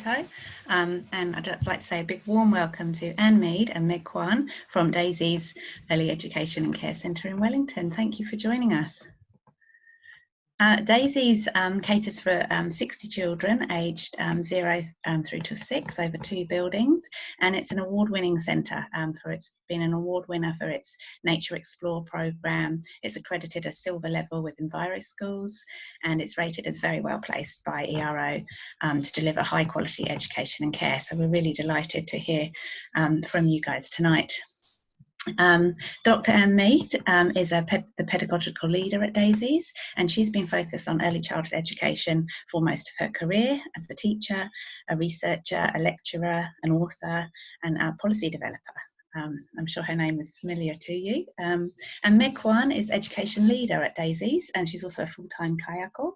Toronto. And I'd like to say a big warm welcome to Meade and Meg Kwan from Daisies Early Education and Care Centre in Wellington. Thank you for joining us. Daisies caters for 60 children aged 0 through to 6 over 2 buildings, and it's an award-winning centre. It's been an award winner for its Nature Explore programme. It's accredited as silver level with Enviro schools, and it's rated as very well placed by ERO to deliver high quality education and care. So we're really delighted to hear from you guys tonight. Dr. Anne Meade is the pedagogical leader at Daisies, and she's been focused on early childhood education for most of her career as a teacher, a researcher, a lecturer, an author, and a policy developer. I'm sure her name is familiar to you. And Meg Kwan is education leader at Daisies, and she's also a full-time kayaker,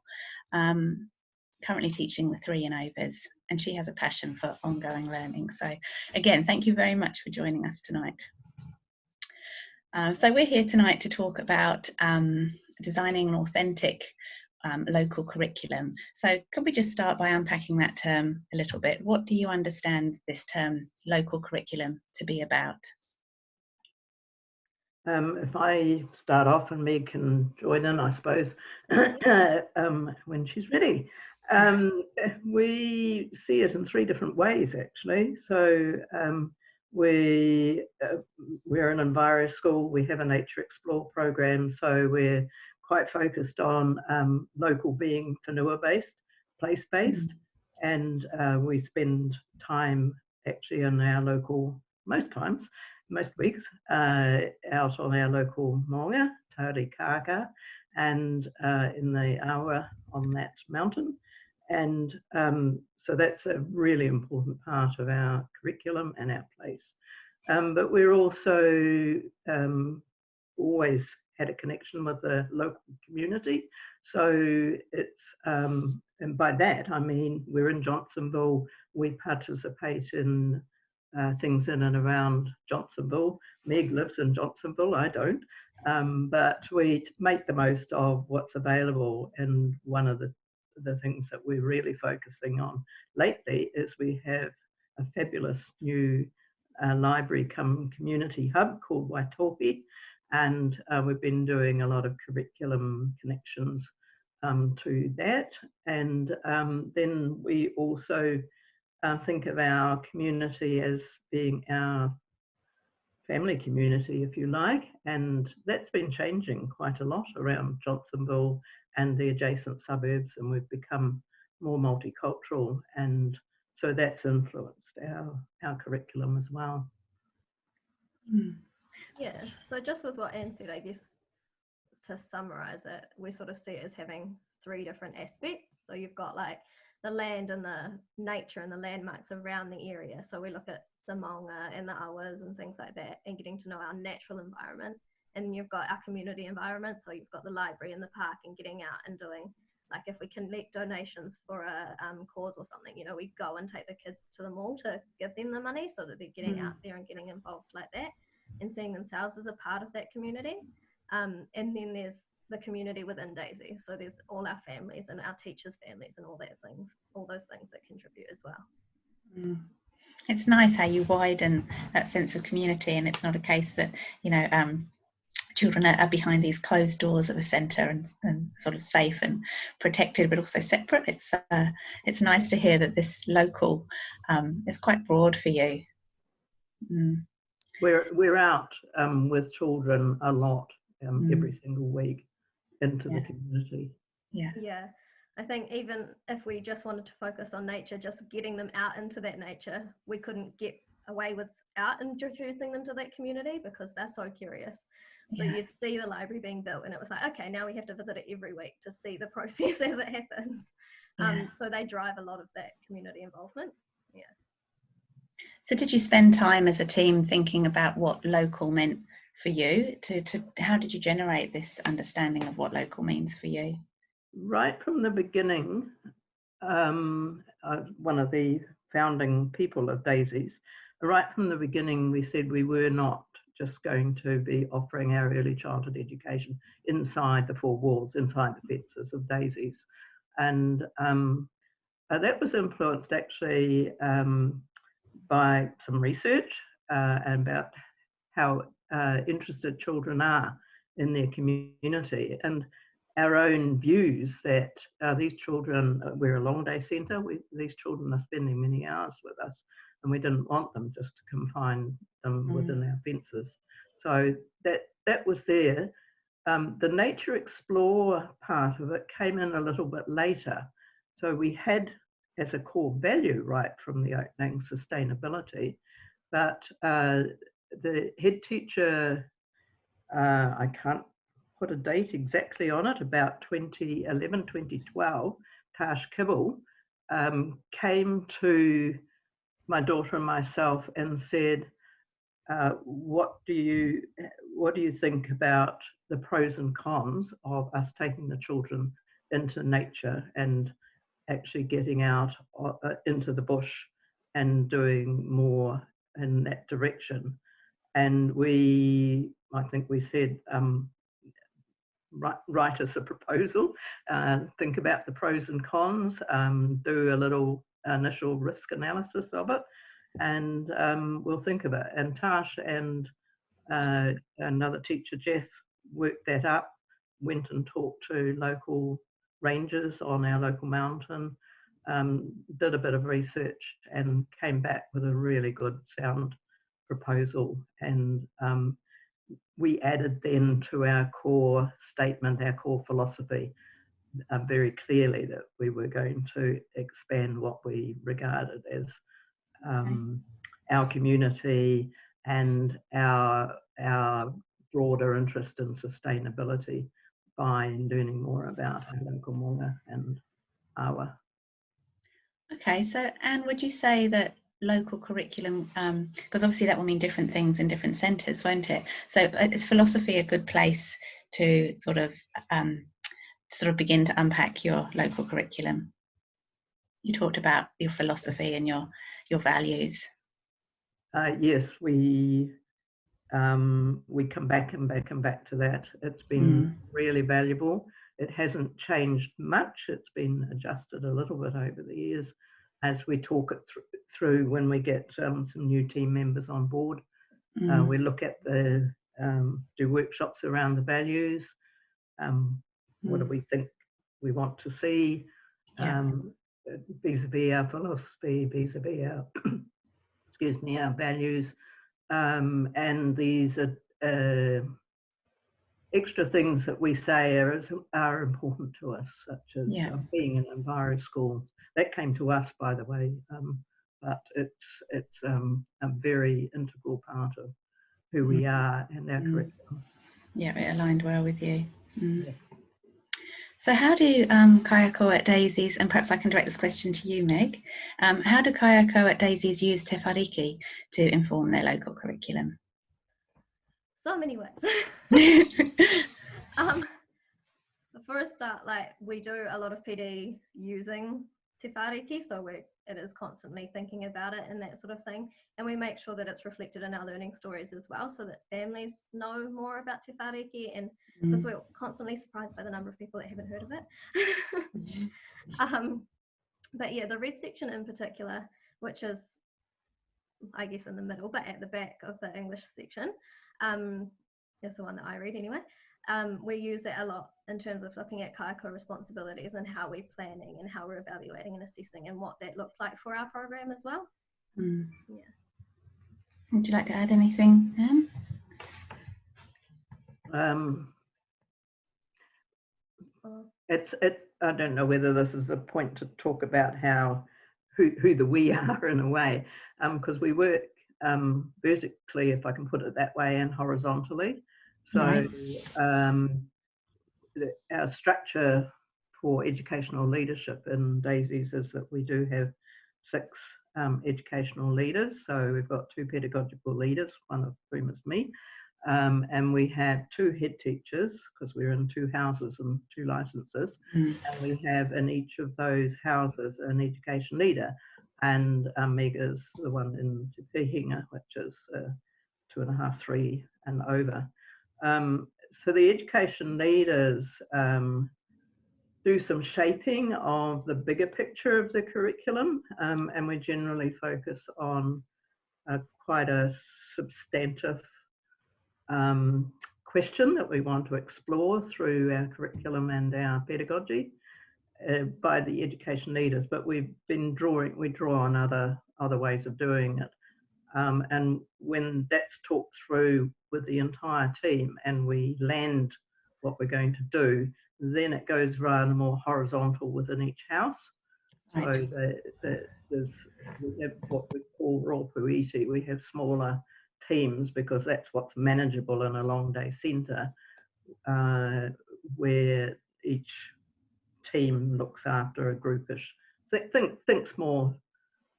currently teaching with 3 and overs, and she has a passion for ongoing learning. So again, thank you very much for joining us tonight. So we're here tonight to talk about designing an authentic local curriculum. So could we just start by unpacking that term a little bit? What do you understand this term local curriculum to be about? If I start off and Meg can join in, I suppose, when she's ready. We see it in 3 different ways, actually. So we're an Enviro school. We have a Nature Explore program, so we're quite focused on local being whenua-based, place-based, and we spend time actually in our local, most weeks, out on our local maunga, Tarikākā, and in the awa on that mountain. And so that's a really important part of our curriculum and our place. But we're also always had a connection with the local community. So it's, and by that I mean we're in Johnsonville, we participate in things in and around Johnsonville. Meg lives in Johnsonville, I don't, but we make the most of what's available. And one of the things that we're really focusing on lately is we have a fabulous new library come community hub called Waitohi, and we've been doing a lot of curriculum connections to that. And then we also think of our community as being our family community, if you like, and that's been changing quite a lot around Johnsonville and the adjacent suburbs, and we've become more multicultural, and so that's influenced our curriculum as well. Yeah, so just with what Anne said, I guess to summarize it, we sort of see it as having 3 different aspects. So you've got like the land and the nature and the landmarks around the area. So we look at the maunga and the awas and things like that, and getting to know our natural environment. And then you've got our community environment. So you've got the library and the park, and getting out and doing, like if we collect donations for a cause or something, you know, we go and take the kids to the mall to give them the money so that they're getting out there and getting involved like that and seeing themselves as a part of that community. And then there's the community within Daisy. So there's all our families and our teachers' families and all those things that contribute as well. It's nice how you widen that sense of community, and it's not a case that, you know, children are behind these closed doors of a centre and sort of safe and protected, but also separate. It's nice to hear that this local is quite broad for you. We're out with children a lot every single week into the community. Yeah, I think even if we just wanted to focus on nature, just getting them out into that nature, we couldn't get away without introducing them to that community because they're so curious. So you'd see the library being built and it was like, okay, now we have to visit it every week to see the process as it happens. So they drive a lot of that community involvement. So did you spend time as a team thinking about what local meant for you? How did you generate this understanding of what local means for you? Right from the beginning, one of the founding people of Daisies, right from the beginning we said we were not just going to be offering our early childhood education inside the 4 walls, inside the fences of Daisies. And that was influenced actually by some research about how interested children are in their community, and our own views that these children, we're a long day centre, these children are spending many hours with us, and we didn't want them just to confine them within our fences. So that was there. The Nature Explore part of it came in a little bit later. So we had as a core value right from the opening sustainability, but the head teacher, I can't put a date exactly on it, about 2011, 2012, Tash Kibble, came to my daughter and myself and said, what do you think about the pros and cons of us taking the children into nature and actually getting out into the bush and doing more in that direction? And I think we said, write us a proposal, think about the pros and cons, do a little initial risk analysis of it, and we'll think of it. And Tash and another teacher, Jeff, worked that up, went and talked to local rangers on our local mountain, did a bit of research and came back with a really good sound proposal. And we added then to our core statement, our core philosophy, very clearly that we were going to expand what we regarded as our community and our broader interest in sustainability by learning more about our local maunga and awa. Okay, so Anne, would you say that local curriculum, because obviously that will mean different things in different centres, won't it? So is philosophy a good place to sort of begin to unpack your local curriculum? You talked about your philosophy and your values. Yes, we come back and back to that. It's been really valuable. It hasn't changed much. It's been adjusted a little bit over the years as we talk it through when we get some new team members on board. We look at do workshops around the values. What do we think we want to see vis-a-vis our philosophy, vis-a-vis our excuse me, our values, and these extra things that we say are important to us, such as being in an enviro school. That came to us, by the way, but it's a very integral part of who we are and our curriculum. Yeah, it aligned well with you. Yeah. So how do Kaiako at Daisies, and perhaps I can direct this question to you, Meg, how do Kaiako at Daisies use Te Whariki to inform their local curriculum? So many ways. For a start, we do a lot of PD using Te Whariki, so it is constantly thinking about it and that sort of thing. And we make sure that it's reflected in our learning stories as well, so that families know more about Te Whariki, and because we're constantly surprised by the number of people that haven't heard of it. But yeah, the red section in particular, which is, I guess, in the middle, but at the back of the English section, is the one that I read anyway. We use it a lot in terms of looking at kaiako responsibilities and how we're planning and how we're evaluating and assessing and what that looks like for our program as well. Yeah. Would you like to add anything, Anne? I don't know whether this is a point to talk about who the we are in a way, because we work vertically, if I can put it that way, and horizontally. So our structure for educational leadership in Daisies is that we do have 6 educational leaders. So we've got 2 pedagogical leaders, one of whom is me, and we have 2 head teachers, because we're in 2 houses and 2 licenses, and we have in each of those houses an education leader. And Meg is the one in Te Pihinga, which is 2.5, 3 and over. So the education leaders do some shaping of the bigger picture of the curriculum, and we generally focus on quite a substantive question that we want to explore through our curriculum and our pedagogy by the education leaders. But we draw on other ways of doing it. And when that's talked through with the entire team and we land what we're going to do, then it goes rather more horizontal within each house. Right. So we have what we call rōpuiti. We have smaller teams because that's what's manageable in a long day centre, where each team looks after a groupish, thinks more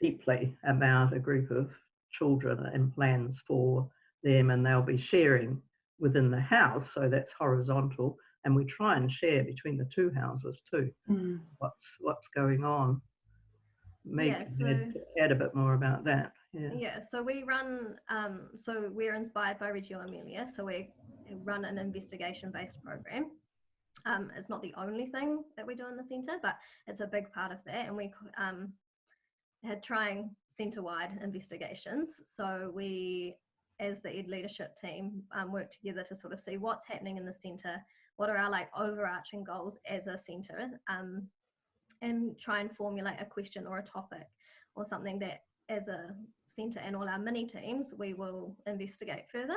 deeply about a group of children and plans for them, and they'll be sharing within the house, so that's horizontal, and we try and share between the two houses too. What's going on. Add a bit more about that. So we run so we're inspired by Reggio Emilia, so we run an investigation-based program. It's not the only thing that we do in the centre, but it's a big part of that, and we had trying centre-wide investigations. So we, as the Ed leadership team, work together to sort of see what's happening in the centre, what are our like overarching goals as a centre, and try and formulate a question or a topic or something that as a centre and all our mini teams we will investigate further.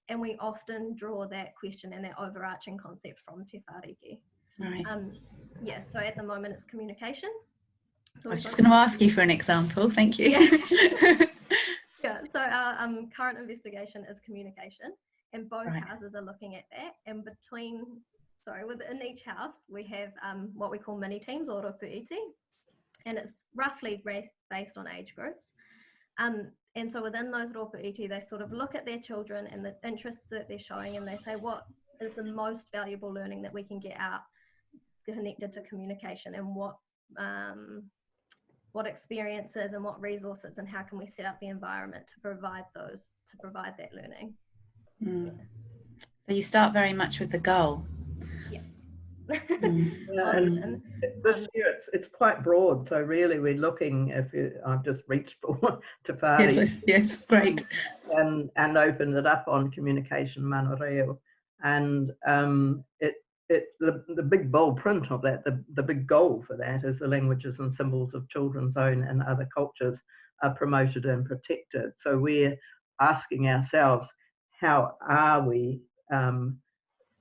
And we often draw that question and that overarching concept from Te Whāriki. Right. So at the moment it's communication. So I was just going to ask you for an example. Thank you. So our current investigation is communication, and both houses are looking at that. And within each house, we have what we call mini teams or rōpuiti, and it's roughly based on age groups. And so within those rōpuiti, they sort of look at their children and the interests that they're showing, and they say, what is the most valuable learning that we can get out connected to communication, and what experiences and what resources, and how can we set up the environment to provide that learning. So you start very much with the goal. And this year it's quite broad, so really we're looking, I've just reached for Te Whāriki. Yes, great. And opened it up on communication mana reo, and the big bold print of that, the big goal for that is the languages and symbols of children's own and other cultures are promoted and protected. So we're asking ourselves, how are we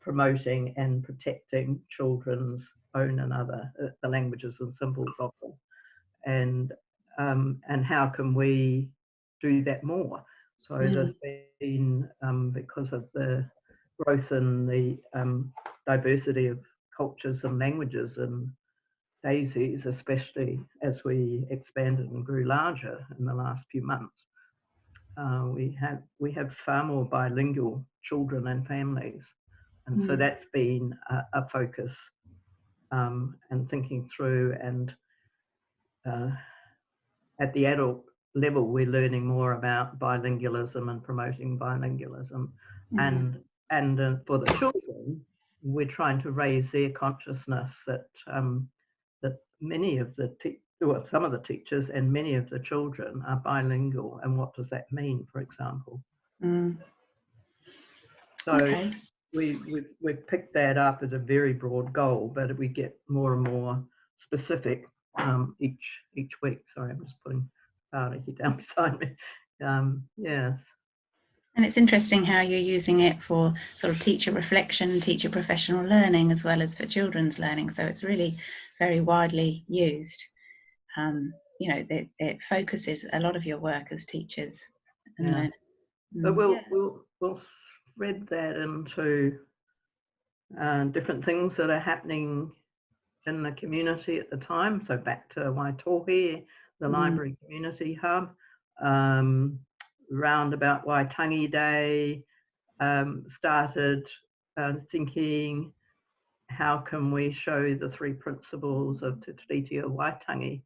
promoting and protecting children's own and other the languages and symbols of them, and how can we do that more? So there's been because of the growth in the diversity of cultures and languages and Daisies, especially as we expanded and grew larger in the last few months, we have far more bilingual children and families. And so that's been a focus, and thinking through, and at the adult level, we're learning more about bilingualism and promoting bilingualism. And for the children, we're trying to raise their consciousness that many of some of the teachers and many of the children are bilingual, and what does that mean, for example. So we've picked that up as a very broad goal, but we get more and more specific each week. Sorry, I'm just putting Tarikākā down beside me. Yes. And it's interesting how you're using it for sort of teacher reflection, teacher professional learning, as well as for children's learning. So it's really very widely used. It focuses a lot of your work as teachers and learners. But we'll thread that into different things that are happening in the community at the time. So back to Waitohi, the library community hub, round about Waitangi Day, started thinking, how can we show the three principles of Te Tiriti o Waitangi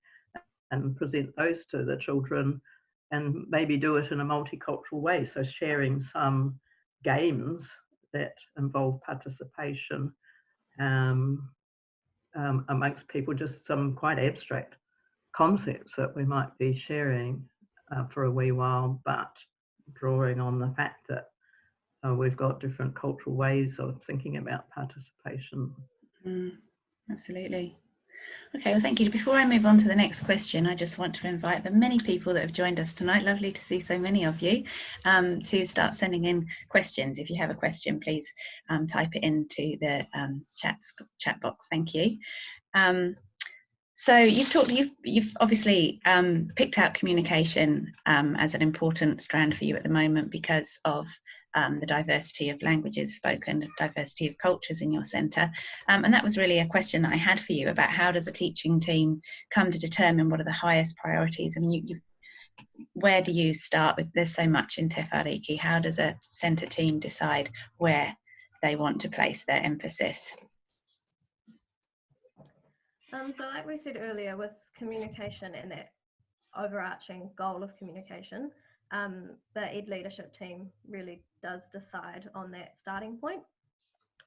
and present those to the children, and maybe do it in a multicultural way. So sharing some games that involve participation, amongst people just some quite abstract concepts that we might be sharing for a wee while, but drawing on the fact that we've got different cultural ways of thinking about participation. Absolutely. Okay, well, thank you. Before I move on to the next question, I just want to invite the many people that have joined us tonight, lovely to see so many of you, to start sending in questions. If you have a question, please type it into the chat box. Thank you. So you've obviously picked out communication as an important strand for you at the moment because of the diversity of languages spoken, the diversity of cultures in your centre. And that was really a question that I had for you about how does a teaching team come to determine what are the highest priorities? I mean, where do you start with? There's so much in Te Whāriki. How does a centre team decide where they want to place their emphasis? So like we said earlier, with communication and that overarching goal of communication, the Ed leadership team really does decide on that starting point.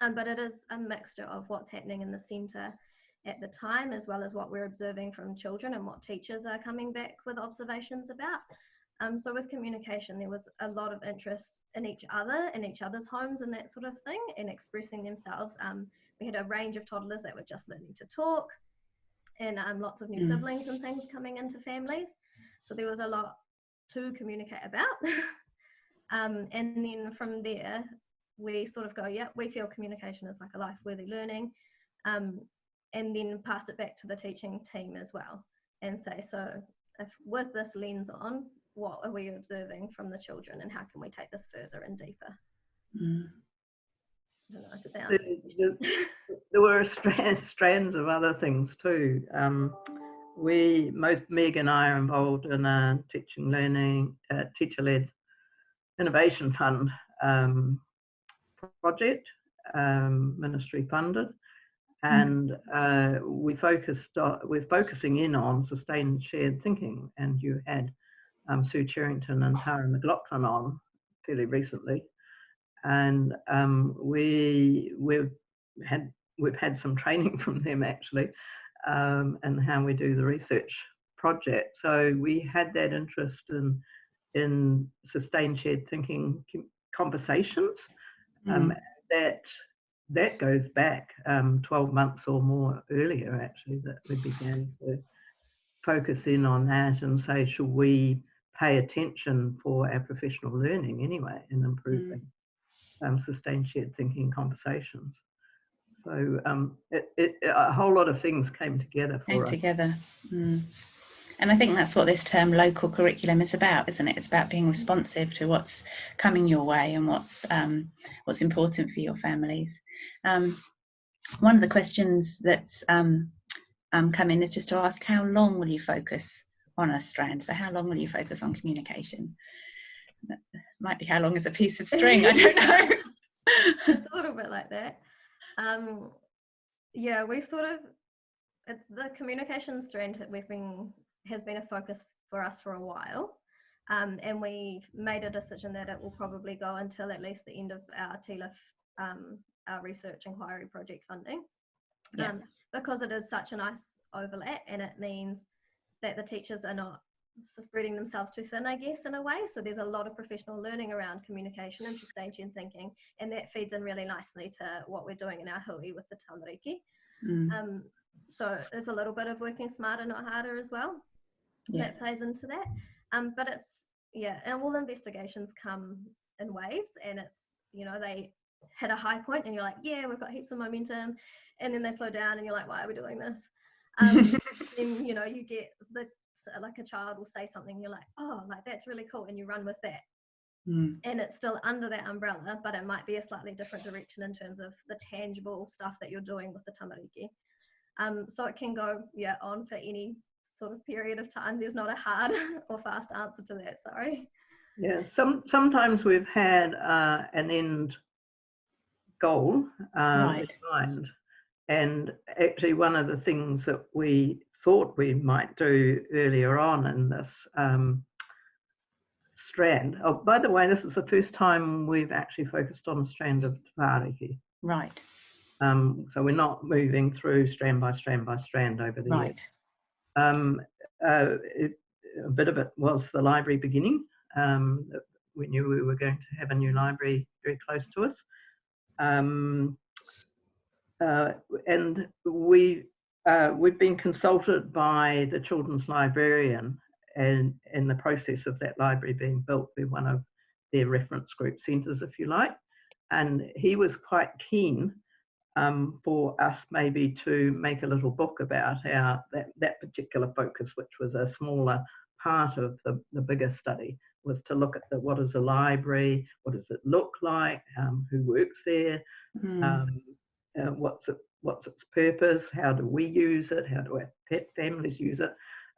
But it is a mixture of what's happening in the centre at the time, as well as what we're observing from children and what teachers are coming back with observations about. So with communication, there was a lot of interest in each other, in each other's homes and that sort of thing, and expressing themselves. We had a range of toddlers that were just learning to talk, and lots of new siblings and things coming into families. So there was a lot to communicate about. And then from there, we sort of go, yeah, we feel communication is like a life-worthy learning, and then pass it back to the teaching team as well and say, so if with this lens on, what are we observing from the children and how can we take this further and deeper? I don't know, did that answer there were strands of other things too. Meg and I are involved in a teacher-led innovation fund project, ministry funded, and we're focusing in on sustained shared thinking. And you had Sue Cherrington and Tara McLaughlin on fairly recently. And we've had some training from them actually, and how we do the research project. So we had that interest in sustained shared thinking conversations. That goes back 12 months or more earlier actually, that we began to focus in on that and say, should we pay attention for our professional learning anyway in improving sustained shared thinking conversations. So a whole lot of things came together for us. And I think that's what this term local curriculum is about, isn't it? It's about being responsive to what's coming your way and what's important for your families. One of the questions that's come in is just to ask, how long will you focus on a strand? So how long will you focus on communication? That might be how long is a piece of string, I don't know. It's a little bit like that. Yeah, we sort of, the communication strand that has been a focus for us for a while, and we've made a decision that it will probably go until at least the end of our TLIF, our research inquiry project funding, because it is such a nice overlap, and it means that the teachers are not spreading themselves too thin, I guess, in a way. So there's a lot of professional learning around communication and sustained shared thinking, and that feeds in really nicely to what we're doing in our hui with the tamariki. So there's a little bit of working smarter, not harder as well. That plays into that. But it's, and all investigations come in waves, and it's, they hit a high point and you're like, yeah, we've got heaps of momentum, and then they slow down and you're like, why are we doing this? Then, you get like a child will say something, you're like, oh, like that's really cool, and you run with that. And it's still under that umbrella, but it might be a slightly different direction in terms of the tangible stuff that you're doing with the tamariki. So it can go on for any sort of period of time. There's not a hard or fast answer to that, sorry. Yeah, sometimes we've had an end goal in mind, and actually one of the things that we thought we might do earlier on in this strand. Oh, by the way, this is the first time we've actually focused on a strand of Tarikākā. Right. So we're not moving through strand by strand by strand over the years. A bit of it was the library beginning. We knew we were going to have a new library very close to us. And we've been consulted by the children's librarian, and in the process of that library being built, we're one of their reference group centres, if you like. And he was quite keen for us maybe to make a little book about that particular focus, which was a smaller part of the bigger study, was to look at what is a library, what does it look like, who works there, what's its purpose, how do we use it, how do our pet families use it,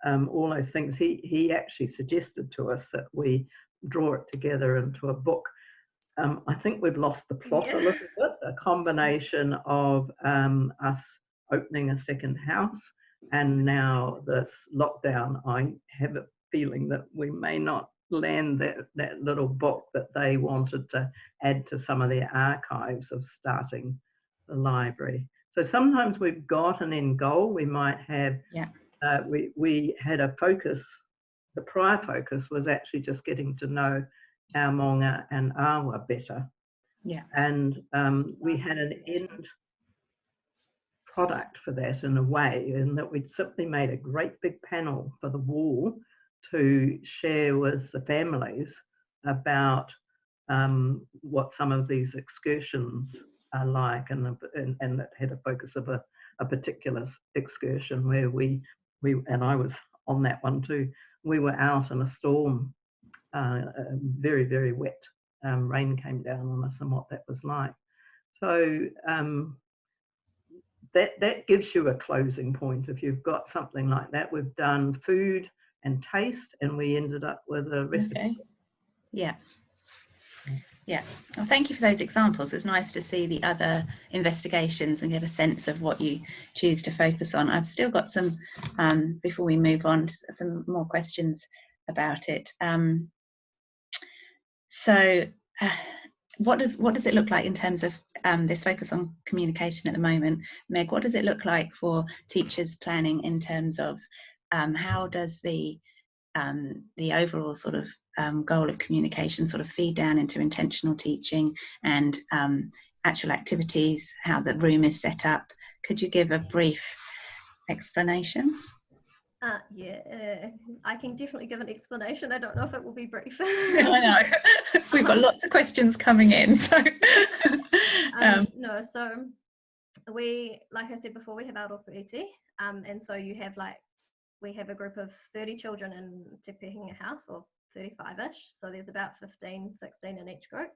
all those things. He actually suggested to us that we draw it together into a book. I think we've lost the plot a little bit, a combination of us opening a second house and now this lockdown. I have a feeling that we may not land that little book that they wanted to add to some of their archives of starting the library. So sometimes we've got an end goal. We might have, we had a focus, the prior focus was actually just getting to know our maunga and awa better. And we had an end product for that in a way, in that we'd simply made a great big panel for the wall to share with the families about what some of these excursions are like, and that had a focus of a particular excursion where we and I was on that one too. We were out in a storm, very, very wet. Rain came down on us, and what that was like. So that gives you a closing point. If you've got something like that, we've done food and taste, and we ended up with a recipe. Yeah. Well, thank you for those examples. It's nice to see the other investigations and get a sense of what you choose to focus on. I've still got some, before we move on, some more questions about it. What does it look like in terms of this focus on communication at the moment? Meg, what does it look like for teachers planning in terms of how does the overall sort of goal of communication sort of feed down into intentional teaching and actual activities, how the room is set up? Could you give a brief explanation? I can definitely give an explanation. I don't know if it will be brief. I know. We've got lots of questions coming in. So no, so we, like I said before, we have our rōpūiti, and so you have we have a group of 30 children in Te Pehinga house, or 35-ish, so there's about 15, 16 in each group.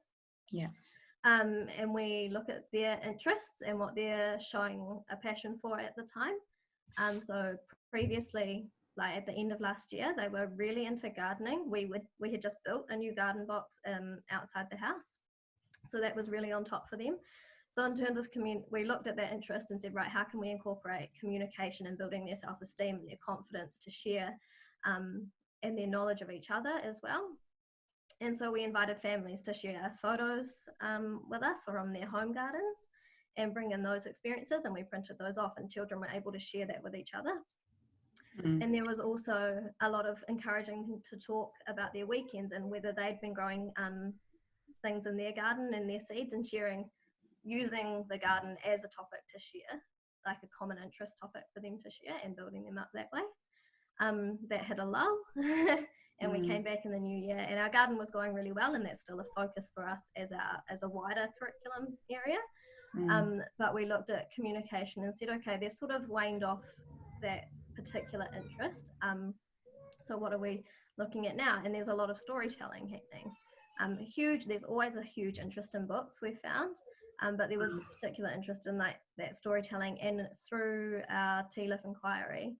And we look at their interests and what they're showing a passion for at the time. So previously, like at the end of last year, they were really into gardening. We had just built a new garden box outside the house, so that was really on top for them. So in terms of we looked at that interest and said, right, how can we incorporate communication and building their self-esteem and their confidence to share and their knowledge of each other as well. And so we invited families to share photos with us from their home gardens and bring in those experiences, and we printed those off, and children were able to share that with each other. And there was also a lot of encouraging them to talk about their weekends and whether they'd been growing things in their garden and their seeds, and using the garden as a topic to share, like a common interest topic for them to share, and building them up that way. That hit a lull and we came back in the new year, and our garden was going really well, and that's still a focus for us as a wider curriculum area. But we looked at communication and said, okay, they've sort of waned off that particular interest. So what are we looking at now? And there's a lot of storytelling happening. There's always a huge interest in books, we've found. But there was a particular interest in that storytelling, and through our TLIF inquiry,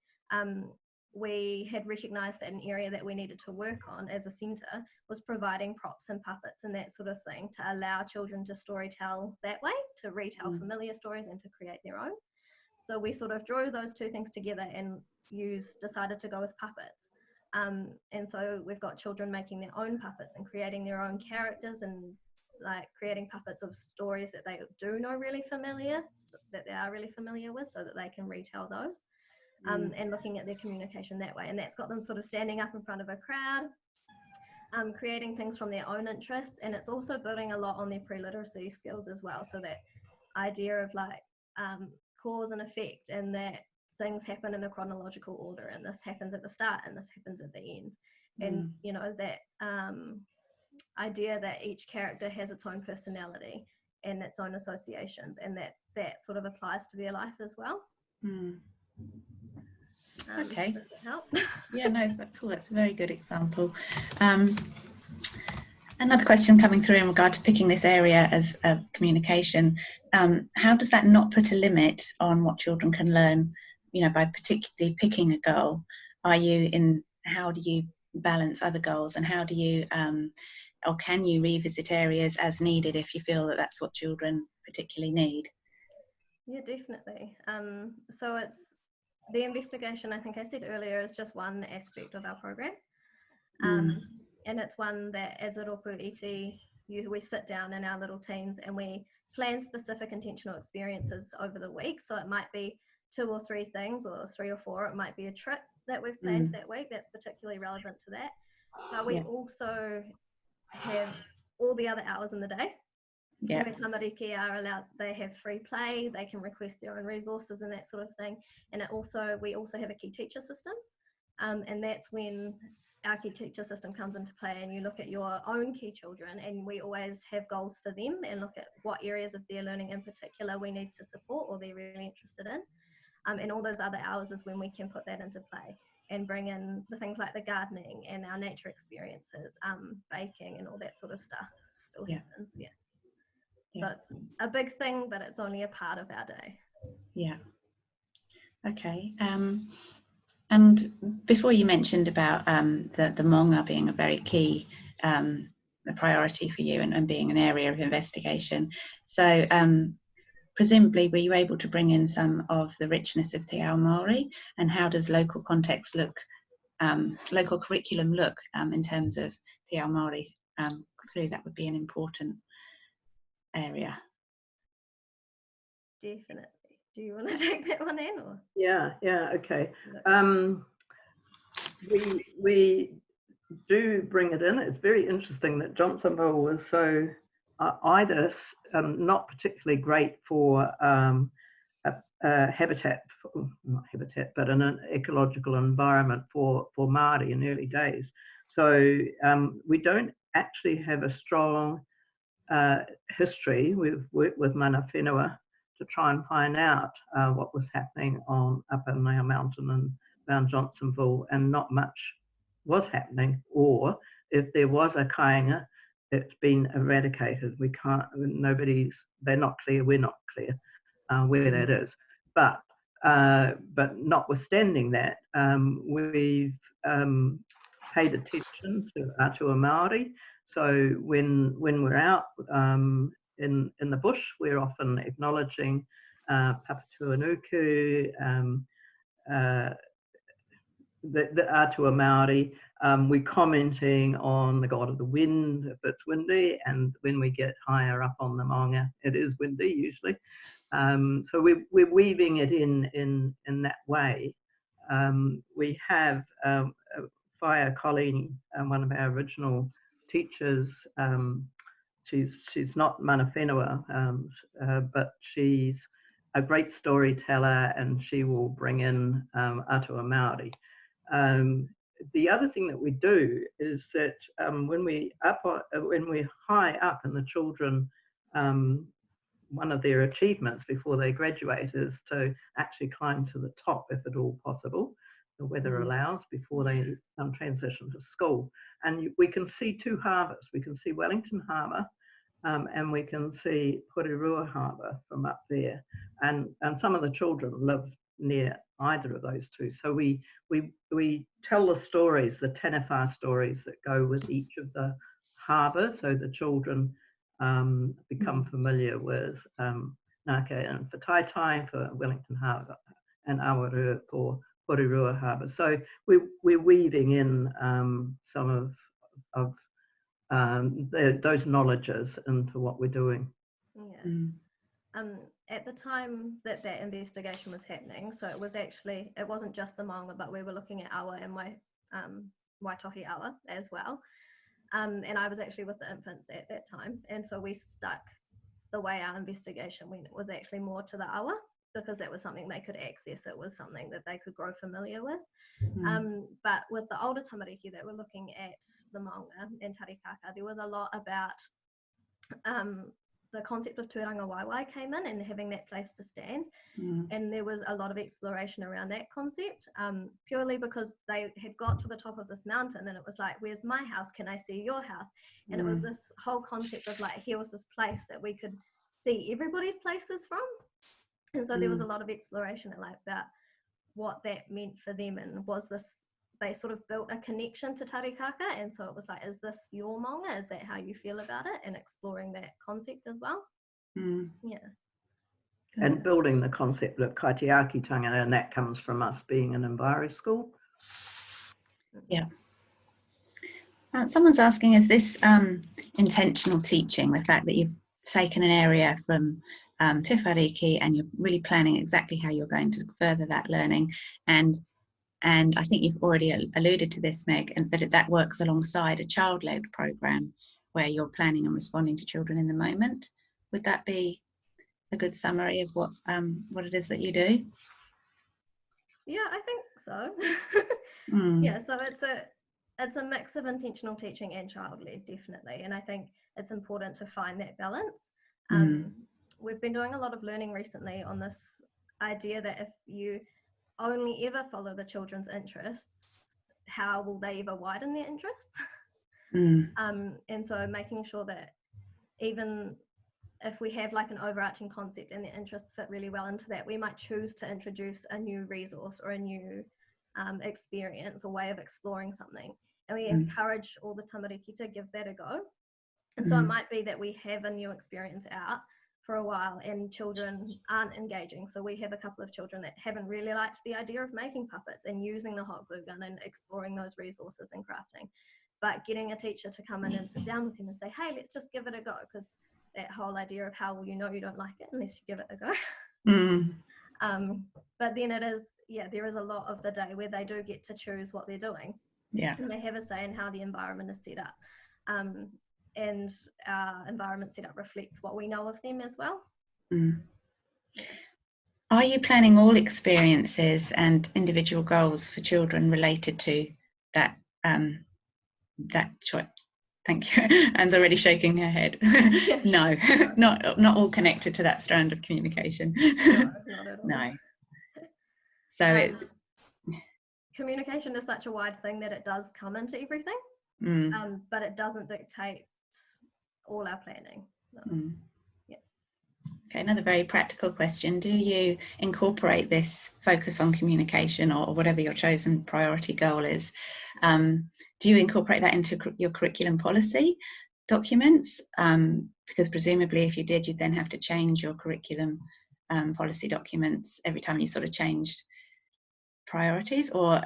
we had recognised that an area that we needed to work on as a centre was providing props and puppets and that sort of thing to allow children to storytell that way, to retell familiar stories and to create their own. So we sort of drew those two things together and decided to go with puppets. And so we've got children making their own puppets and creating their own characters and like creating puppets of stories that they do know really familiar, that they are really familiar with, so that they can retell those. And looking at their communication that way. And that's got them sort of standing up in front of a crowd, creating things from their own interests. And it's also building a lot on their pre-literacy skills as well. So that idea of like cause and effect, and that things happen in a chronological order, and this happens at the start and this happens at the end. And, you know, that idea that each character has its own personality and its own associations, and that sort of applies to their life as well. Okay. Does that help? Yeah, no, that's cool. That's a very good example. Another question coming through in regard to picking this area as of communication. How does that not put a limit on what children can learn, you know, by particularly picking a goal? How do you balance other goals, and how do you, or can you revisit areas as needed if you feel that that's what children particularly need? Yeah, definitely. So it's the investigation, I think I said earlier, is just one aspect of our program. And it's one that as a rōpū iti, we sit down in our little teams and we plan specific intentional experiences over the week. So it might be 2 or 3 things, or 3 or 4. It might be a trip that we've planned for that week that's particularly relevant to that. But we also have all the other hours in the day. Where tamariki are allowed, they have free play, they can request their own resources and that sort of thing. And we also have a key teacher system, and that's when our key teacher system comes into play, and you look at your own key children, and we always have goals for them and look at what areas of their learning in particular we need to support or they're really interested in. And all those other hours is when we can put that into play and bring in the things like the gardening and our nature experiences, baking and all that sort of stuff still happens. So it's a big thing, but it's only a part of our day. Yeah. Okay. And before you mentioned about the maunga being a very key a priority for you, and being an area of investigation. So presumably, were you able to bring in some of the richness of Te Ao Māori, and how does local context look, local curriculum look in terms of Te Ao Māori? Clearly that would be an important area. Definitely. Do you want to take that one in? Or? Yeah, okay. We do bring it in. It's very interesting that Johnsonville was so IDIS, not particularly great for habitat, not habitat, but in an ecological environment for Māori in early days. So we don't actually have a strong history. We've worked with mana whenua to try and find out what was happening up in our mountain and around Johnsonville, and not much was happening, or if there was a kāinga, it's been eradicated. We can't, they're not clear, we're not clear where that is. But notwithstanding that, we've paid attention to Atua Māori. So when we're out in the bush, we're often acknowledging Papatuanuku, the Atua Māori. We're commenting on the god of the wind if it's windy, and when we get higher up on the maunga, it is windy usually. So we're weaving it in that way. We have Whare Colleen, one of our original teachers. She's not mana whenua, but she's a great storyteller, and she will bring in Atua Māori. The other thing that we do is that when we're high up, and the children, one of their achievements before they graduate is to actually climb to the top, if at all possible, the weather allows, before they transition to school. And we can see 2 harbours. We can see Wellington Harbour, and we can see Porirua Harbour from up there. And some of the children live near either of those 2. So we tell the stories, the Tanawha stories that go with each of the harbours, so the children become familiar with Ngāke and Whataitae for Wellington Harbour, and Awarua for Porirua Harbour. So we're weaving in some of those knowledges into what we're doing. Yeah. At the time that that investigation was happening, so it wasn't just the maunga, but we were looking at awa and Waitohi awa as well. And I was actually with the infants at that time. And so we stuck the way our investigation went. It was actually more to the awa, because that was something they could access. It was something that they could grow familiar with. But with the older tamariki that were looking at the maunga and Tarikākā, there was a lot about the concept of tuaranga waiwai came in and having that place to stand. And there was a lot of exploration around that concept, purely because they had got to the top of this mountain and it was like, where's my house? Can I see your house? And it was this whole concept of like, here was this place that we could see everybody's places from. And so there was a lot of exploration about what that meant for them, and was this, they sort of built a connection to Tarikākā, and so it was like, is this your maunga? Is that how you feel about it? And exploring that concept as well. Yeah. And building the concept of kaitiakitanga, and that comes from us being an enviro school. Yeah. Someone's asking, is this intentional teaching, the fact that you've taken an area from Tiffany Key and you're really planning exactly how you're going to further that learning, and I think you've already alluded to this, Meg, and that works alongside a child-led program where you're planning and responding to children in the moment. Would that be a good summary of what it is that you do? Yeah, I think so. Yeah, so it's a mix of intentional teaching and child-led, definitely, and I think it's important to find that balance. We've been doing a lot of learning recently on this idea that if you only ever follow the children's interests, how will they ever widen their interests? And so making sure that even if we have like an overarching concept and their interests fit really well into that, we might choose to introduce a new resource or a new experience or way of exploring something. And we encourage all the tamariki to give that a go. And so it might be that we have a new experience out for a while and children aren't engaging. So we have a couple of children that haven't really liked the idea of making puppets and using the hot glue gun and exploring those resources and crafting. But getting a teacher to come in and sit down with him and say, hey, let's just give it a go, because that whole idea of how will you know you don't like it unless you give it a go. But then it is, there is a lot of the day where they do get to choose what they're doing. Yeah. And they have a say in how the environment is set up. And our environment setup reflects what we know of them as well. Are you planning all experiences and individual goals for children related to that choice? Thank you. Anne's already shaking her head. No, not all connected to that strand of communication. No, not at all. No. So communication is such a wide thing that it does come into everything, but it doesn't dictate all our planning. No. Okay, another very practical question. Do you incorporate this focus on communication, or whatever your chosen priority goal is? Do you incorporate that into your curriculum policy documents? Because presumably if you did, you'd then have to change your curriculum policy documents every time you sort of changed priorities, or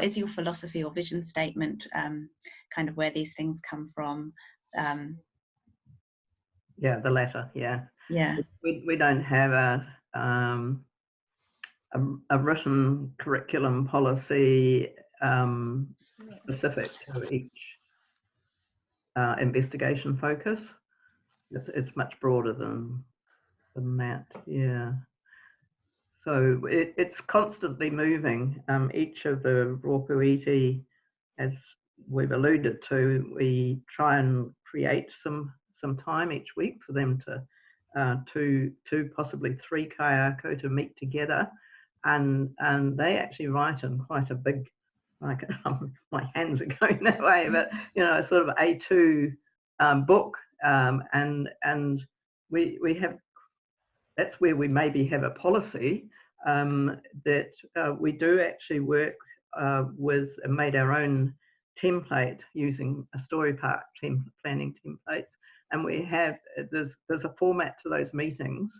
is your philosophy or vision statement kind of where these things come from? Yeah, the latter. Yeah. We don't have a written curriculum policy specific to each investigation focus. It's much broader than that. Yeah. So it's constantly moving. Each of the rōpū, as we've alluded to, we try and create some time each week for them to two, possibly three kaiako to meet together, and they actually write in quite a big, like my hands are going that way, but sort of A2 book, and we have, that's where we maybe have a policy that we do actually work with and made our own template using a story park planning templates. And we have, there's a format to those meetings,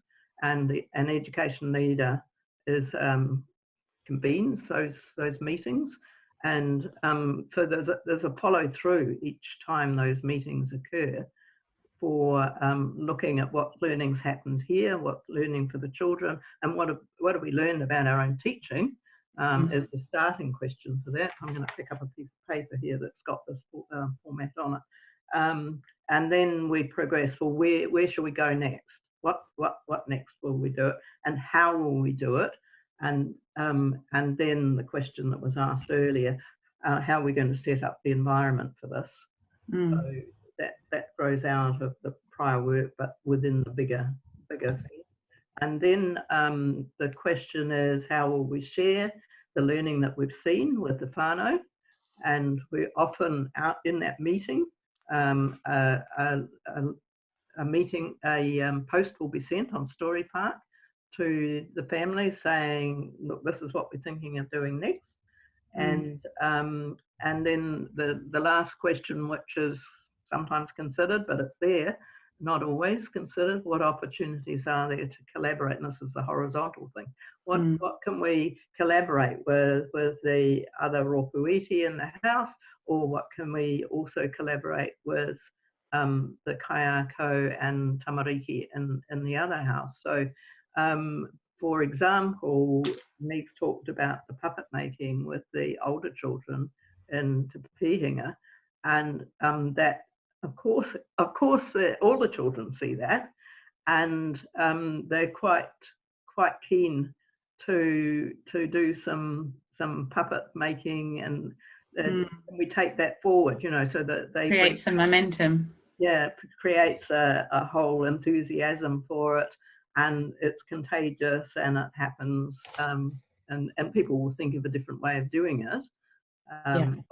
and an education leader convenes those meetings, And so there's a follow through each time those meetings occur for looking at what learning's happened here, what's learning for the children, and what have we learned about our own teaching is the starting question for that. I'm going to pick up a piece of paper here that's got this format on it. And then we progress. Well, where shall we go next? What next will we do it, and how will we do it? And then the question that was asked earlier, how are we going to set up the environment for this? So that grows out of the prior work, but within the bigger thing. And then the question is, how will we share the learning that we've seen with the whānau? And we're often out in that meeting. A post will be sent on Story Park to the family saying, look, this is what we're thinking of doing next. And then the last question, which is sometimes considered, but it's there, not always considered, what opportunities are there to collaborate? And this is the horizontal thing. What can we collaborate with the other ropuiti in the house, or what can we also collaborate with the kaiako and tamariki in the other house? So for example, Meade talked about the puppet making with the older children in Te Pihinga, and that of course all the children see that, and they're quite keen to do some puppet making, and we take that forward, you know, so that they create some momentum. Yeah, creates a whole enthusiasm for it, and it's contagious, and it happens, and people will think of a different way of doing it,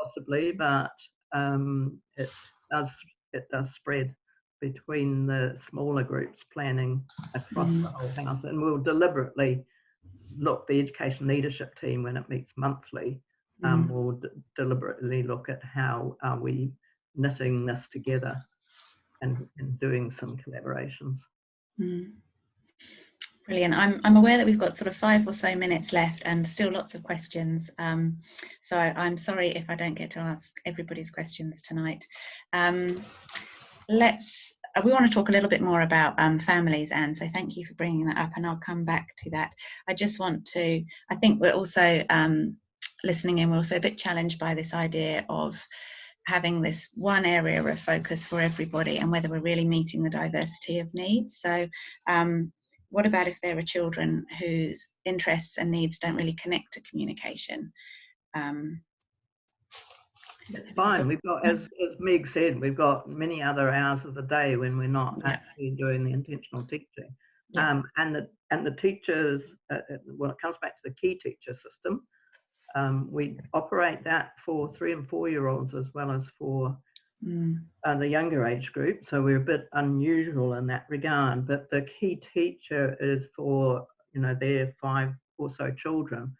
possibly, but it does spread between the smaller groups planning across the whole house. And we'll deliberately look, the education leadership team, when it meets monthly, will deliberately look at how are we knitting this together and doing some collaborations. Brilliant. I'm aware that we've got sort of 5 or so minutes left and still lots of questions. So I'm sorry if I don't get to ask everybody's questions tonight. We want to talk a little bit more about families, Anne, so thank you for bringing that up, and I'll come back to that. I just want to, I think we're also listening in, we're also a bit challenged by this idea of having this one area of focus for everybody and whether we're really meeting the diversity of needs. So what about if there are children whose interests and needs don't really connect to communication? That's fine. We've got, as Meg said, we've got many other hours of the day when we're not actually doing the intentional teaching. And the teachers, when it comes back to the key teacher system, we operate that for 3 and 4 year olds as well as for the younger age group. So we're a bit unusual in that regard, but the key teacher is for, you know, their 5 or so children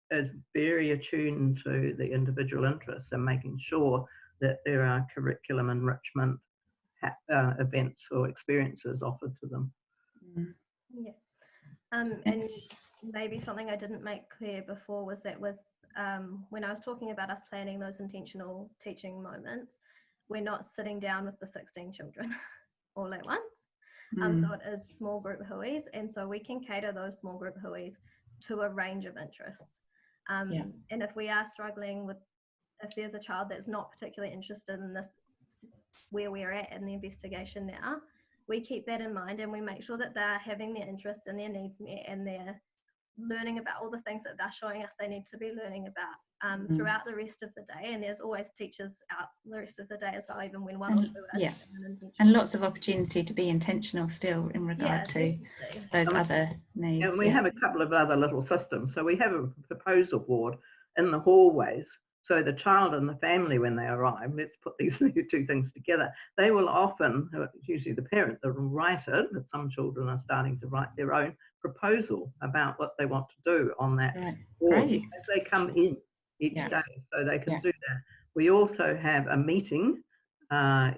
is very attuned to the individual interests and making sure that there are curriculum enrichment events or experiences offered to them. And maybe something I didn't make clear before was that with when I was talking about us planning those intentional teaching moments, we're not sitting down with the 16 children all at once. So it is small group huis, and so we can cater those small group huis to a range of interests. And if we are struggling with, if there's a child that's not particularly interested in this, where we're at in the investigation now, we keep that in mind and we make sure that they're having their interests and their needs met, and they're learning about all the things that they're showing us they need to be learning about throughout the rest of the day. And there's always teachers out the rest of the day as well, even when one or two are and lots of opportunity to be intentional still in regard to those other needs. And we have a couple of other little systems. So we have a proposal board in the hallways. So the child and the family, when they arrive, let's put these two things together, they will often, it's usually the parent that will write it, but some children are starting to write their own proposal about what they want to do on that board as they come in each day, so they can do that. We also have a meeting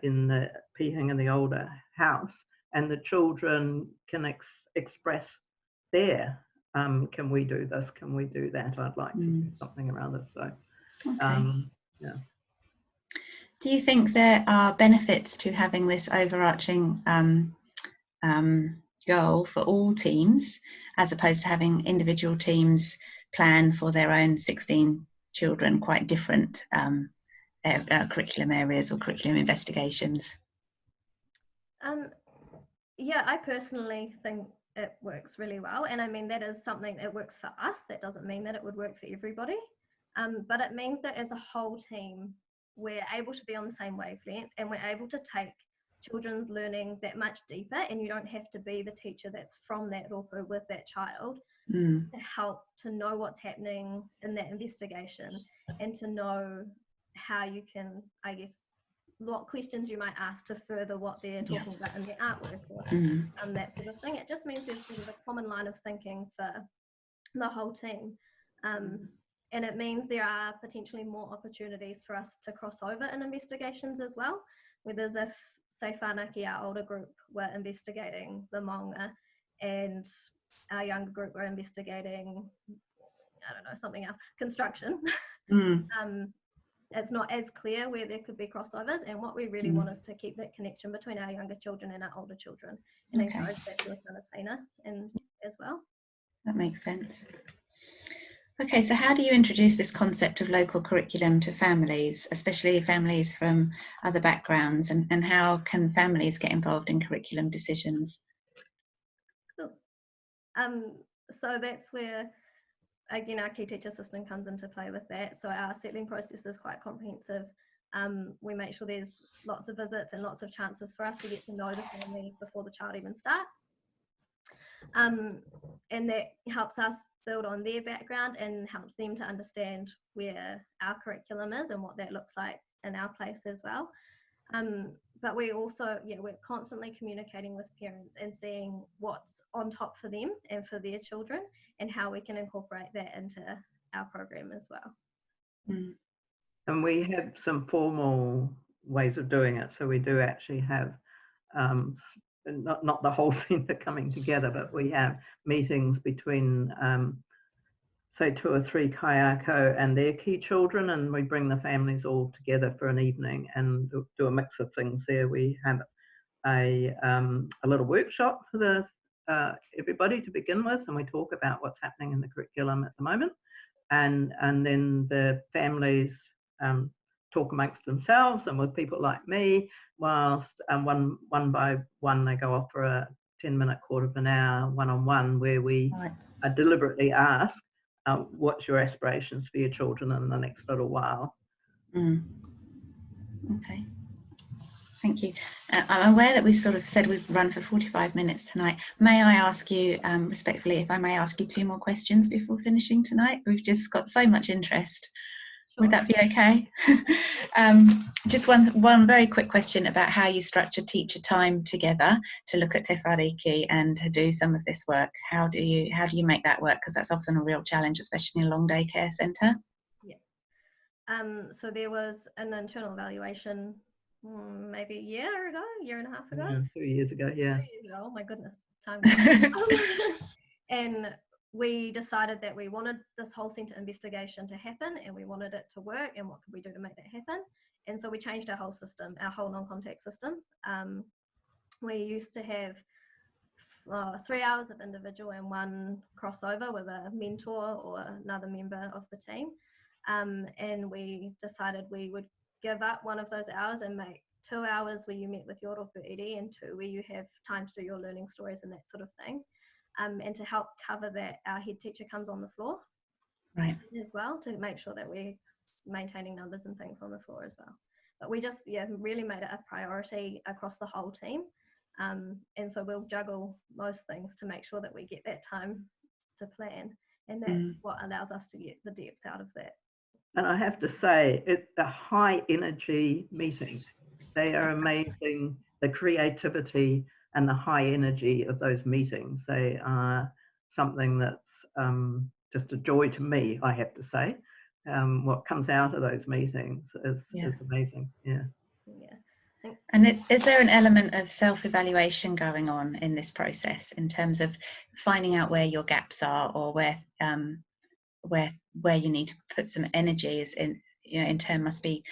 in the Pihinga, the older house, and the children can express their, can we do this, can we do that, I'd like to do something around this. So Okay. Yeah. Do you think there are benefits to having this overarching goal for all teams, as opposed to having individual teams plan for their own 16 children, quite different curriculum areas or curriculum investigations? Yeah, I personally think it works really well. And I mean, that is something that works for us. That doesn't mean that it would work for everybody. But it means that as a whole team, we're able to be on the same wavelength and we're able to take children's learning that much deeper, and you don't have to be the teacher that's from that rōpū with that child to help to know what's happening in that investigation and to know how you can, I guess, what questions you might ask to further what they're talking about in their artwork or that sort of thing. It just means there's sort of a common line of thinking for the whole team. And it means there are potentially more opportunities for us to cross over in investigations as well. Whereas if, say, whānaki, our older group, were investigating the maunga and our younger group were investigating, I don't know, something else, construction, it's not as clear where there could be crossovers. And what we really want is to keep that connection between our younger children and our older children and encourage that to whānataina and as well. That makes sense. Okay, so how do you introduce this concept of local curriculum to families, especially families from other backgrounds, and how can families get involved in curriculum decisions? Cool. So that's where, again, our key teacher system comes into play with that. So our settling process is quite comprehensive. We make sure there's lots of visits and lots of chances for us to get to know the family before the child even starts. And that helps us build on their background and helps them to understand where our curriculum is and what that looks like in our place as well. But we also, we're constantly communicating with parents and seeing what's on top for them and for their children and how we can incorporate that into our program as well. And we have some formal ways of doing it. So we do actually have not the whole centre coming together, but we have meetings between say 2 or 3 kaiako and their key children, and we bring the families all together for an evening and do a mix of things there. We have a little workshop for the everybody to begin with, and we talk about what's happening in the curriculum at the moment, and then the families talk amongst themselves and with people like me, whilst one by one they go off for a 10-minute, quarter of an hour one-on-one where we deliberately ask, what's your aspirations for your children in the next little while? Okay, thank you. I'm aware that we sort of said we've run for 45 minutes tonight. May I ask you, respectfully, if I may ask you 2 more questions before finishing tonight? We've just got so much interest. Sure. Would that be okay? Just one very quick question about how you structure teacher time together to look at Te Whāriki and to do some of this work. How do you make that work? Because that's often a real challenge, especially in a long day care centre. So there was an internal evaluation maybe a year and a half ago. 2 years ago, yeah. 2 years ago, oh my goodness, time goes. And we decided that we wanted this whole centre investigation to happen and we wanted it to work, and what could we do to make that happen. And so we changed our whole system, our whole non-contact system. We used to have 3 hours of individual and 1 crossover with a mentor or another member of the team. And we decided we would give up one of those hours and make 2 hours where you met with your rōpū iri and 2 where you have time to do your learning stories and that sort of thing. And to help cover that, our head teacher comes on the floor as well to make sure that we're maintaining numbers and things on the floor as well. But we just really made it a priority across the whole team. And so we'll juggle most things to make sure that we get that time to plan. And that's what allows us to get the depth out of that. And I have to say, it's the high energy meetings. They are amazing. The creativity and the high energy of those meetings, they are something that's just a joy to me, I have to say. What comes out of those meetings is amazing. And is there an element of self-evaluation going on in this process in terms of finding out where your gaps are or where where you need to put some energy is in turn must be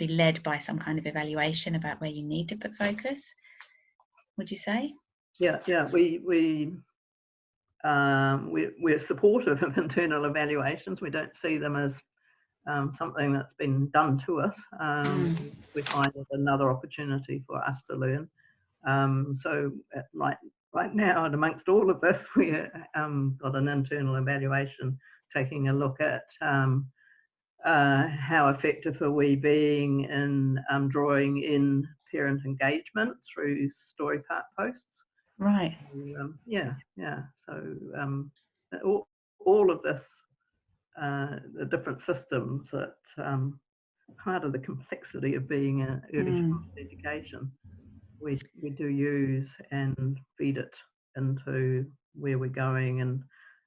led by some kind of evaluation about where you need to put focus, would you say? Yeah, we're supportive of internal evaluations. We don't see them as something that's been done to us. We find it another opportunity for us to learn. So right now, and amongst all of this, we got an internal evaluation taking a look at how effective are we being in drawing in parent engagement through story part posts. Right. So all of this, the different systems that part of the complexity of being an early childhood education, we do use and feed it into where we're going and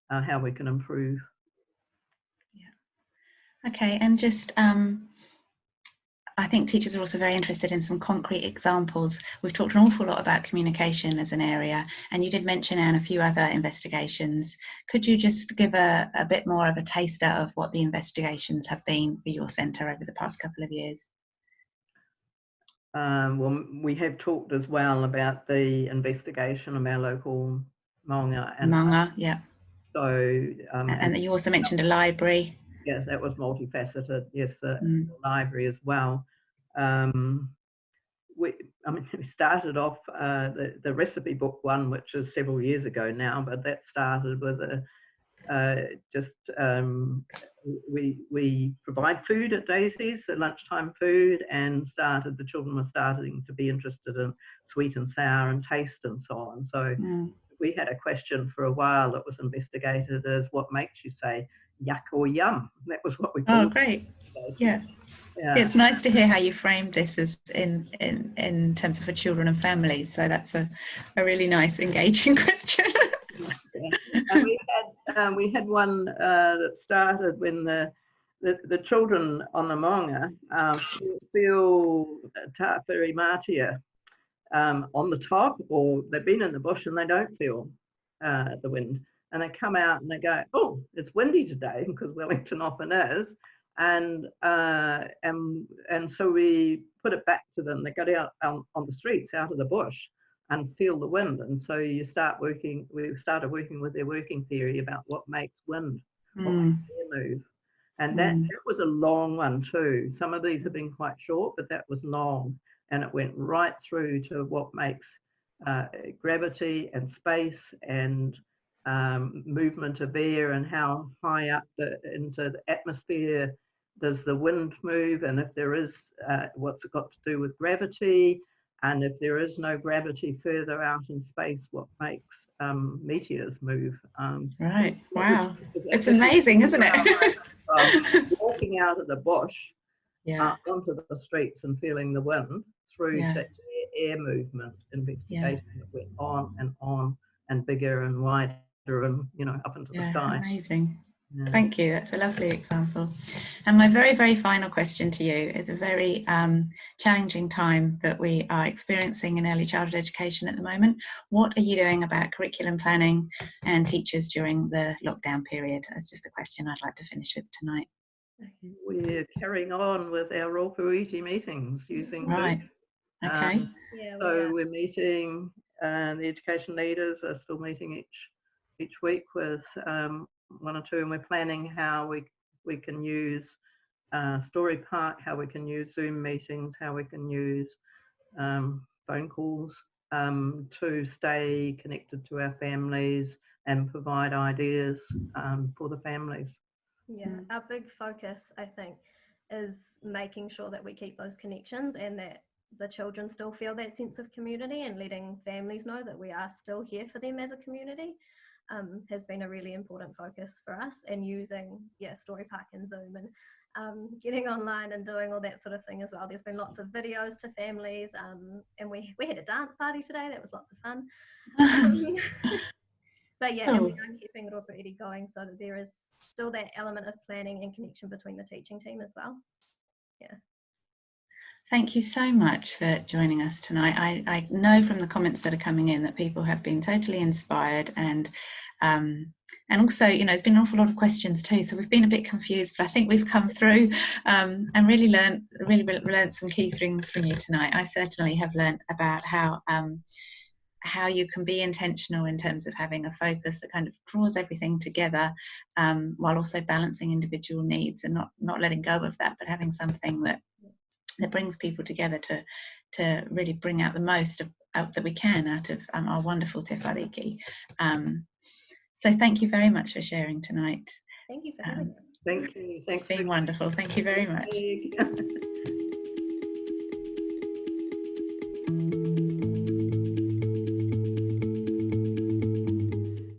how we can improve. Yeah. Okay, and just I think teachers are also very interested in some concrete examples. We've talked an awful lot about communication as an area, and you did mention, Anne, a few other investigations. Could you just give a bit more of a taster of what the investigations have been for your centre over the past couple of years? Well, we have talked as well about the investigation of our local maunga. Maunga, yeah. So, and you also mentioned a library. Yes, that was multifaceted. Yes, the library as well. We started off the recipe book one, which is several years ago now, but that started with we provide food at Daisies, so lunchtime food, and the children were starting to be interested in sweet and sour and taste and so on. So we had a question for a while that was investigated as what makes you say yuck or yum. That was what we called. Oh, great. Yeah. It's nice to hear how you framed this as in terms of for children and families. So that's a really nice, engaging question. And we had one that started when the children on the maunga feel tāwhiri mātia on the top, or they've been in the bush and they don't feel the wind, and they come out and they go, oh, it's windy today, because Wellington often is, and so we put it back to them. They got out on the streets, out of the bush, and feel the wind. And so we started working with their working theory about what makes wind, what makes air move. And that was a long one too. Some of these have been quite short, but that was long. And it went right through to what makes gravity and space and movement of air, and how high up into the atmosphere does the wind move, and if there is, what's it got to do with gravity, and if there is no gravity further out in space, what makes meteors move. Right, wow. It's amazing, isn't it? Walking out of the bush onto the streets and feeling the wind through to air movement investigation that went on and bigger and wider and up into the sky. Amazing. Thank you. That's a lovely example. And my very, very final question to you. It's a very challenging time that we are experiencing in early childhood education at the moment. What are you doing about curriculum planning and teachers during the lockdown period? That's just a question I'd like to finish with tonight. We're carrying on with our Rōpūiti meetings using Right. Zoom. Okay. So we're meeting, the education leaders are still meeting each week with one or two, and we're planning how we can use Story Park, how we can use Zoom meetings, how we can use phone calls to stay connected to our families and provide ideas for the families. Yeah, our big focus, I think, is making sure that we keep those connections and that the children still feel that sense of community, and letting families know that we are still here for them as a community has been a really important focus for us. And using Story Park and Zoom and getting online and doing all that sort of thing as well. There's been lots of videos to families, and we had a dance party today. That was lots of fun. But and we are keeping Rōpūiti going so that there is still that element of planning and connection between the teaching team as well. Thank you so much for joining us tonight. I know from the comments that are coming in that people have been totally inspired, and also, you know, there's been an awful lot of questions too, so we've been a bit confused, but I think we've come through and really learned some key things from you tonight. I certainly have learned about how you can be intentional in terms of having a focus that kind of draws everything together, while also balancing individual needs and not letting go of that, but having something that brings people together to really bring out the most that we can out of our wonderful Tarikākā. So thank you very much for sharing tonight. Thank you for having us. Thank you. Thanks. It's been wonderful. Thank you very much.